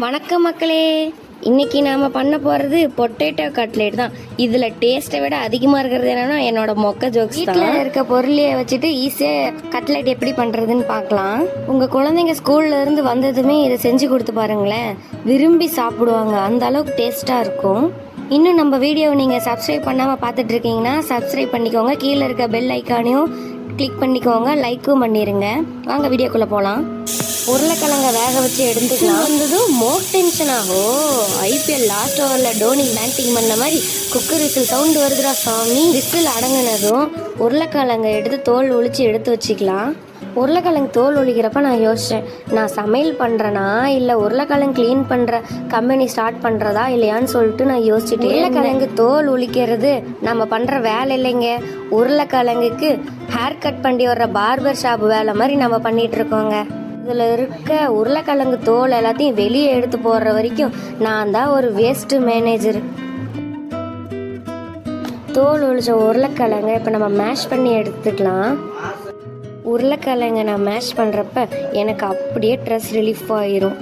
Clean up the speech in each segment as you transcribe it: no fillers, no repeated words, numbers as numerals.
வணக்கம் மக்களே. இன்னைக்கு நாம் பண்ண போகிறது பொட்டேட்டோ கட்லெட் தான். இதில் டேஸ்ட்டை விட அதிகமாக இருக்கிறது என்னென்னா என்னோட மொக்க ஜோக்ஸ் தான். வீட்டில் இருக்க பொருளையை வச்சுட்டு ஈஸியாக கட்லெட் எப்படி பண்ணுறதுன்னு பார்க்கலாம். உங்கள் குழந்தைங்க ஸ்கூல்லேருந்து வந்ததுமே இதை செஞ்சு கொடுத்து பாருங்களேன், விரும்பி சாப்பிடுவாங்க. அந்த அளவுக்கு டேஸ்ட்டாக இருக்கும். இன்னும் நம்ம வீடியோவை நீங்கள் சப்ஸ்கிரைப் பண்ணாமல் பார்த்துட்டு இருக்கீங்கன்னா சப்ஸ்கிரைப் பண்ணிக்கோங்க. கீழே இருக்க பெல் ஐக்கானையும் கிளிக் பண்ணிக்கோங்க, லைக்கும் பண்ணிடுங்க. வாங்க வீடியோக்குள்ளே போகலாம். உருளைக்கிழங்க வேக வச்சு எடுத்துக்கலாம். வந்ததும் மோர் டென்ஷன் ஆகும். ஐபிஎல் லாஸ்ட் ஓவரில் டோனி பேட்டிங் பண்ண மாதிரி குக்கர் விசில் சவுண்டு வருதுடா சாமி. விசில் அடங்கினதும் உருளைக்கிழங்க எடுத்து தோல் ஒழிச்சு எடுத்து வச்சுக்கலாம். உருளைக்கிழங்கு தோல் ஒழிக்கிறப்ப நான் யோசித்தேன், நான் சமையல் பண்ணுறேனா இல்லை உருளைக்கிழங்கு க்ளீன் பண்ணுற கம்பெனி ஸ்டார்ட் பண்ணுறதா இல்லையான்னு சொல்லிட்டு நான் யோசிச்சுட்டு, உருளைக்கிழங்கு தோல் ஒழிக்கிறது நம்ம பண்ணுற வேலை இல்லைங்க. உருளைக்கிழங்குக்கு ஹேர் கட் பண்ணி வர்ற பார்பர் ஷாப் வேலை மாதிரி நம்ம பண்ணிகிட்டு இருக்கோங்க. இதில் இருக்க உருளைக்கிழங்கு தோல் எல்லாத்தையும் வெளியே எடுத்து போடுற வரைக்கும் நான் தான் ஒரு வேஸ்ட்டு மேனேஜர். தோல் ஒழிச்ச உருளைக்கிழங்க இப்போ நம்ம மேஷ் பண்ணி எடுத்துக்கலாம். உருளைக்கிழங்க நான் மேஷ் பண்ணுறப்ப எனக்கு அப்படியே ஸ்ட்ரெஸ் ரிலீஃப் ஆயிரும்.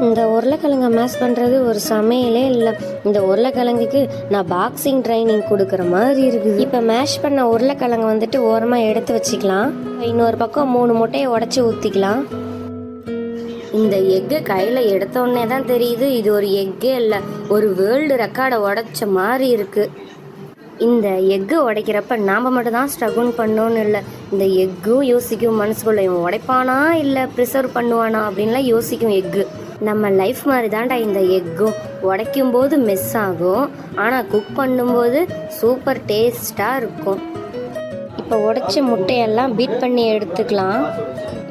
இந்த உருளைக்கிழங்க மேஷ் பண்ணுறது ஒரு சமையலே இல்லை. இந்த உருளைக்கிழங்குக்கு நான் பாக்ஸிங் ட்ரைனிங் கொடுக்குற மாதிரி இருக்குது. இப்போ மேஷ் பண்ண உருளைக்கிழங்கு வந்துட்டு ஓரமாக எடுத்து வச்சுக்கலாம். இன்னொரு பக்கம் 3 முட்டையை உடச்சி ஊற்றிக்கலாம். இந்த எக்கை கையில் எடுத்தோடனே தான் தெரியுது இது ஒரு எக்கே இல்லை, ஒரு வேர்ல்டு ரெக்கார்டை உடைச்ச மாதிரி இருக்குது. இந்த எக்கு உடைக்கிறப்ப நாம் மட்டும் தான் ஸ்ட்ரகுள் பண்ணோன்னு இல்லை, இந்த எக்கும் யோசிக்கும் மனசுக்குள்ள, இவன் உடைப்பானா இல்லை ப்ரிசர்வ் பண்ணுவானா அப்படின்லாம் யோசிக்கும் எக்கு. நம்ம லைஃப் மாதிரி தான்டா இந்த எக்கும். உடைக்கும் போது மிஸ் ஆகும், ஆனால் குக் பண்ணும்போது சூப்பர் டேஸ்ட்டாக இருக்கும். இப்போ உடைச்ச முட்டையெல்லாம் பீட் பண்ணி எடுத்துக்கலாம்.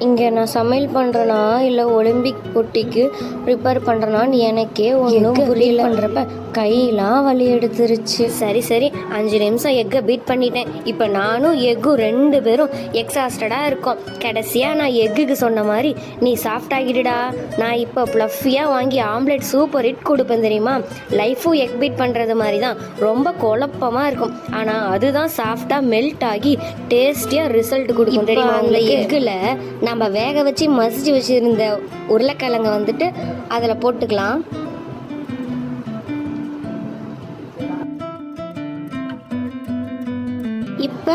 இங்கே நான் சமையல் பண்ணுறேனா இல்லை ஒலிம்பிக் போட்டிக்கு ப்ரிப்பேர் பண்ணுறேனான்னு எனக்கே ஒன்றும் புரியல. பண்ணுறப்ப கையெல்லாம் வலி எடுத்துருச்சு. சரி 5 நிமிஷம் எக்கை பீட் பண்ணிட்டேன். இப்போ நானும் எக்கும் 2 பேரும் எக்ஸாஸ்டடாக இருக்கோம். கடைசியாக நான் எக்குக்கு சொன்ன மாதிரி நீ சாஃப்ட் ஆகிடுடா, நான் இப்போ ப்ளஃபியாக வாங்கி ஆம்லெட் சூப்பர் ஹிட் கொடுப்பேன் தெரியுமா. லைஃபும் எக் பீட் பண்ணுறது மாதிரி தான், ரொம்ப குழப்பமாக இருக்கும். ஆனால் அதுதான் சாஃப்டாக மெல்ட் ஆகி டேஸ்டியாக ரிசல்ட் கொடுக்கும் தெரியுமா. அந்த எக்கில் நம்ம வேக வச்சு மசிச்சு வச்சுருந்த உருளைக்கிழங்க வந்துட்டு அதில் போட்டுக்கலாம். இப்போ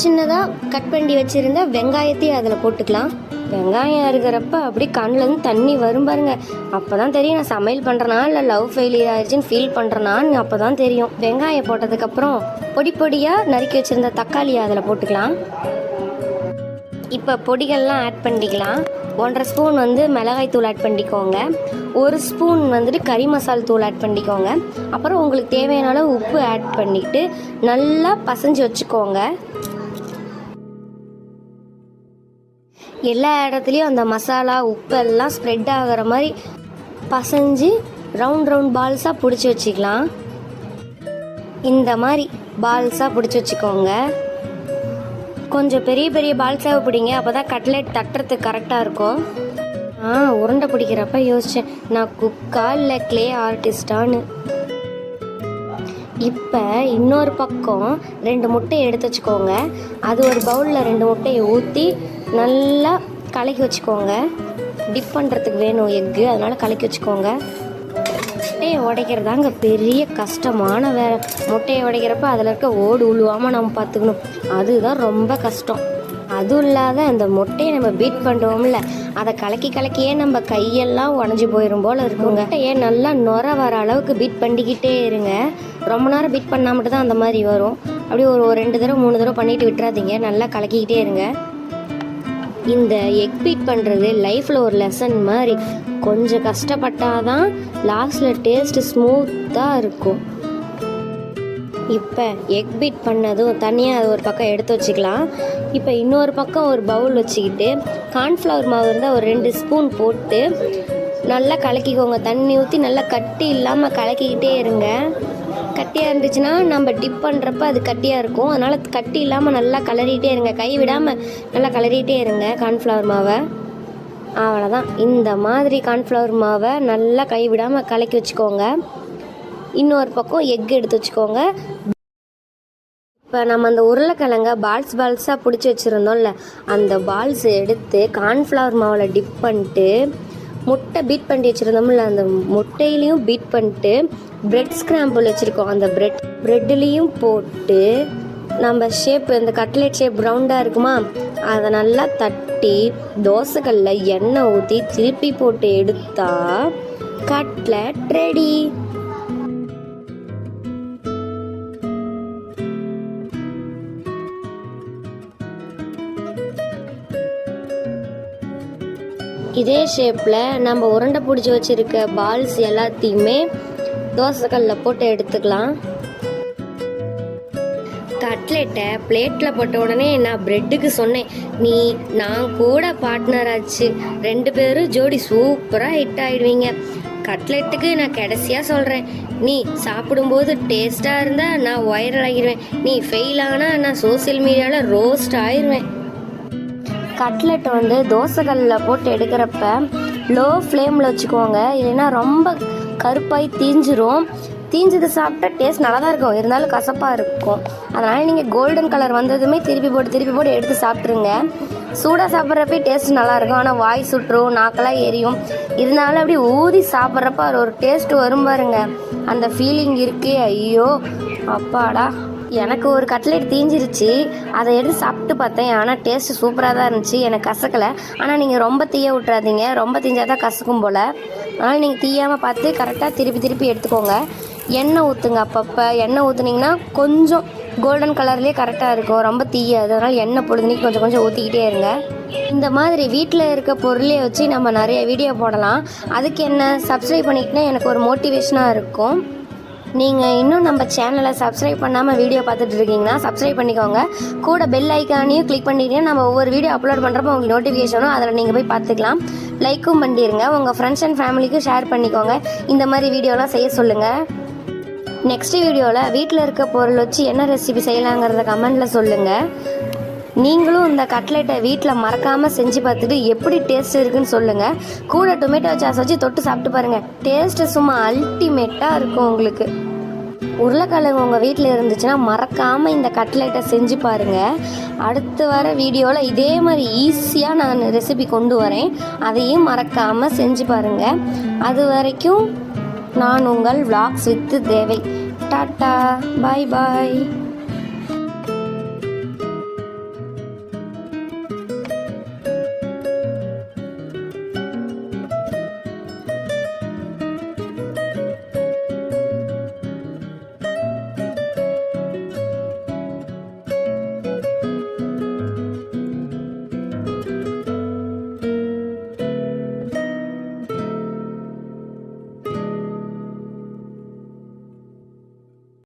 சின்னதாக கட் பண்ணி வச்சுருந்த வெங்காயத்தையும் அதில் போட்டுக்கலாம். வெங்காயம் இருக்கிறப்ப அப்படி கண்ணிலேருந்து தண்ணி வரும் பாருங்க. அப்போ தான் தெரியும் நான் சமையல் பண்ணுறேனா இல்லை லவ் ஃபெயிலியர் ஆயிடுச்சுன்னு ஃபீல் பண்ணுறேனான்னு அப்போ தான் தெரியும். வெங்காயம் போட்டதுக்கப்புறம் பொடியாக நறுக்கி வச்சுருந்த தக்காளியை அதில் போட்டுக்கலாம். இப்போ பொடிகள்லாம் ஆட் பண்ணிக்கலாம். 1.5 ஸ்பூன் மிளகாய் தூள் ஆட் பண்ணிக்கோங்க. 1 ஸ்பூன் கறி மசால் தூள் ஆட் பண்ணிக்கோங்க. அப்புறம் உங்களுக்கு தேவையான அளவு உப்பு ஆட் பண்ணிவிட்டு நல்லா பசைஞ்சு வச்சுக்கோங்க. எல்லா இடத்துலையும் அந்த மசாலா உப்பு எல்லாம் ஸ்ப்ரெட் ஆகிற மாதிரி பசைஞ்சு ரவுண்ட் பால்ஸாக பிடிச்சி வச்சுக்கலாம். இந்த மாதிரி பால்ஸாக பிடிச்சி வச்சுக்கோங்க. கொஞ்சம் பெரிய பால்ஸாக பிடிங்க, அப்போ தான் கட்லெட் தட்டுறதுக்கு கரெக்டாக இருக்கும். உருண்டை பிடிக்கிறப்ப யோசித்தேன், நான் குக்கா இல்லை க்ளே ஆர்டிஸ்டான்னு. இப்போ இன்னொரு பக்கம் 2 முட்டையை எடுத்து வச்சுக்கோங்க. அது ஒரு பவுலில் 2 முட்டையை ஊற்றி நல்லா கலக்கி வச்சுக்கோங்க. டிப் பண்ணுறதுக்கு வேணும் எக்கு, அதனால் கலக்கி வச்சுக்கோங்க. முட்டையை உடைக்கிறதாங்க பெரிய கஷ்டமான வேலை. முட்டையை உடைக்கிறப்ப அதில் இருக்க ஓடு உழுவாமல் நம்ம பார்த்துக்கணும், அதுதான் ரொம்ப கஷ்டம். அதுவும் இல்லாத அந்த முட்டையை நம்ம பீட் பண்ணுறோம்ல, அதை கலக்கியே நம்ம கையெல்லாம் உடஞ்சி போயிடும் போல் இருக்குங்க. முட்டையை நல்லா நுர வர அளவுக்கு பீட் பண்ணிக்கிட்டே இருங்க. ரொம்ப நேரம் பீட் பண்ணால் மட்டும் தான் அந்த மாதிரி வரும். அப்படியே ஒரு 2 தடவை 3 தடவை பண்ணிட்டு விட்டுறாதீங்க, நல்லா கலக்கிக்கிட்டே இருங்க. இந்த எக் பீட் பண்ணுறது லைஃப்பில் ஒரு லெசன் மாதிரி. கொஞ்சம் கஷ்டப்பட்டாதான் லாஸ்ட்டில் டேஸ்ட்டு ஸ்மூத்தாக இருக்கும். இப்போ எக் பீட் பண்ணதும் தனியாக அது ஒரு பக்கம் எடுத்து வச்சுக்கலாம். இப்போ இன்னொரு பக்கம் ஒரு பவுல் வச்சுக்கிட்டு கார்ன்ஃப்ளவர் மாவு இருந்தால் ஒரு 2 ஸ்பூன் போட்டு நல்லா கலக்கிக்கோங்க. தண்ணி ஊற்றி நல்லா கட்டி இல்லாமல் கலக்கிக்கிட்டே இருங்க. கட்டியாக இருந்துச்சுன்னா நம்ம டிப் பண்ணுறப்ப அது கட்டியாக இருக்கும், அதனால் கட்டி இல்லாமல் நல்லா கலரிகிட்டே இருங்க. கை விடாமல் நல்லா கலரிகிட்டே இருங்க கார்ன்ஃப்ளவர் மாவை. அவ்வளோதான். இந்த மாதிரி கார்ன்ஃப்ளவர் மாவை நல்லா கை விடாமல் கலக்கி வச்சுக்கோங்க. இன்னொரு பக்கம் எக் எடுத்து வச்சுக்கோங்க. இப்போ நம்ம அந்த உருளைக்கிழங்க பால்ஸாக பிடிச்சி வச்சுருந்தோம்ல, அந்த பால்ஸ் எடுத்து கார்ன்ஃப்ளவர் மாவில் டிப் பண்ணிட்டு முட்டை பீட் பண்ணி வச்சுருந்தோம்ல, அந்த முட்டையிலையும் பீட் பண்ணிட்டு பிரெட் ஸ்க்ராம்பிள் வச்சுருக்கோம், அந்த ப்ரெட்லேயும் போட்டு நம்ம ஷேப், இந்த கட்லெட் ஷேப் ரவுண்டாக இருக்குமா, அதை நல்லா தட்டி தோசைக்கல்ல எண்ணெய் ஊற்றி திருப்பி போட்டு எடுத்தா கட்லெட் ரெடி. இதே ஷேப்பில் நம்ம உருண்டை பிடிச்சி வச்சுருக்க பால்ஸ் எல்லாத்தையுமே தோசைக்கல்ல போட்டு எடுத்துக்கலாம். கட்லெட்டை பிளேட்டில் போட்ட உடனே நான் ப்ரெட்டுக்கு சொன்னேன், நான் கூட பார்ட்னர் ஆச்சு, 2 பேரும் ஜோடி சூப்பராக ஹிட் ஆகிடுவீங்க. கட்லெட்டுக்கு நான் கடைசியாக சொல்கிறேன், நீ சாப்பிடும்போது டேஸ்ட்டாக இருந்தால் நான் வைரல் ஆகிடுவேன், நீ ஃபெயில் ஆனால் நான் சோசியல் மீடியாவில் ரோஸ்ட் ஆயிடுவேன். கட்லெட் வந்து தோசைக்கல்லில் போட்டு எடுக்கிறப்ப லோ ஃப்ளேமில் வச்சுக்கோங்க, இல்லைன்னா ரொம்ப கருப்பாய் தீஞ்சது சாப்பிட்டா டேஸ்ட் நல்லா தான் இருக்கும், இருந்தாலும் கசப்பாக இருக்கும். அதனால் நீங்கள் கோல்டன் கலர் வந்ததுமே திருப்பி போட்டு எடுத்து சாப்பிட்ருங்க. சூடாக சாப்பிட்றப்ப டேஸ்ட் நல்லாயிருக்கும், ஆனால் வாய் சுட்டுரும், நாக்கெல்லாம் எரியும். இருந்தாலும் அப்படி ஊதி சாப்பிட்றப்ப அது ஒரு டேஸ்ட் வரும் பாருங்க, அந்த ஃபீலிங் இருக்கே, ஐயோ அப்பாடா. எனக்கு ஒரு கட்லெட் தீஞ்சிருச்சு, அதை எடுத்து சாப்பிட்டு பார்த்தேன், ஆனால் டேஸ்ட்டு சூப்பராக தான் இருந்துச்சு, எனக்கு கசக்கலை. ஆனால் நீங்கள் ரொம்ப தீய விட்றாதீங்க, ரொம்ப தீஞ்சால் தான் கசக்கும் போல். அதனால் நீங்கள் தீயாமல் பார்த்து கரெக்டாக திருப்பி எடுத்துக்கோங்க. எண்ணெய் ஊற்றுங்க, அப்பப்போ எண்ணெய் ஊற்றுனீங்கன்னா கொஞ்சம் கோல்டன் கலர்லேயே கரெக்டாக இருக்கும், ரொம்ப தீயாது. அதனால் எண்ணெய் பொழுதுனிக்கு கொஞ்சம் ஊற்றிக்கிட்டே இருங்க. இந்த மாதிரி வீட்டில் இருக்க பொருளை வச்சு நம்ம நிறைய வீடியோ போடலாம். அதுக்கு என்ன, சப்ஸ்கிரைப் பண்ணிக்கிட்டா எனக்கு ஒரு மோட்டிவேஷனாக இருக்கும். நீங்கள் இன்னும் நம்ம சேனலை சப்ஸ்கிரைப் பண்ணாமல் வீடியோ பார்த்துட்டு இருக்கீங்கன்னா சப்ஸ்கிரைப் பண்ணிக்கோங்க. கூட பெல் ஐக்கானையும் கிளிக் பண்ணிட்டீங்கன்னா நம்ம ஒவ்வொரு வீடியோ அப்லோட் பண்ணுறப்போ உங்களுக்கு நோட்டிஃபிகேஷனும் அதில் நீங்கள் போய் பார்த்துக்கலாம். லைக்கும் பண்ணிடுங்க, உங்கள் ஃப்ரெண்ட்ஸ் அண்ட் ஃபேமிலிக்கும் ஷேர் பண்ணிக்கோங்க. இந்த மாதிரி வீடியோலாம் செய்ய சொல்லுங்கள். நெக்ஸ்ட் வீடியோவில் வீட்டில் இருக்க பொருள் வச்சு என்ன ரெசிபி செய்யலாங்கிறத கமெண்டில் சொல்லுங்கள். நீங்களும் இந்த கட்லெட்டை வீட்டில் மறக்காமல் செஞ்சு பார்த்துட்டு எப்படி டேஸ்ட் இருக்குன்னு சொல்லுங்கள். கூட டொமேட்டோ சாஸ் வச்சு தொட்டு சாப்பிட்டு பாருங்கள், டேஸ்ட்டு சும்மா அல்டிமேட்டாக இருக்கும் உங்களுக்கு. உருளைக்கிழங்கு உங்கள் வீட்டில் இருந்துச்சுன்னா மறக்காமல் இந்த கட்லெட்டை செஞ்சு பாருங்கள். அடுத்து வர வீடியோவில் இதே மாதிரி ஈஸியாக நான் ரெசிபி கொண்டு வரேன், அதையும் மறக்காமல் செஞ்சு பாருங்கள். அது வரைக்கும் நான் உங்கள் vlogs with தேவை. டாட்டா, பாய் பாய்.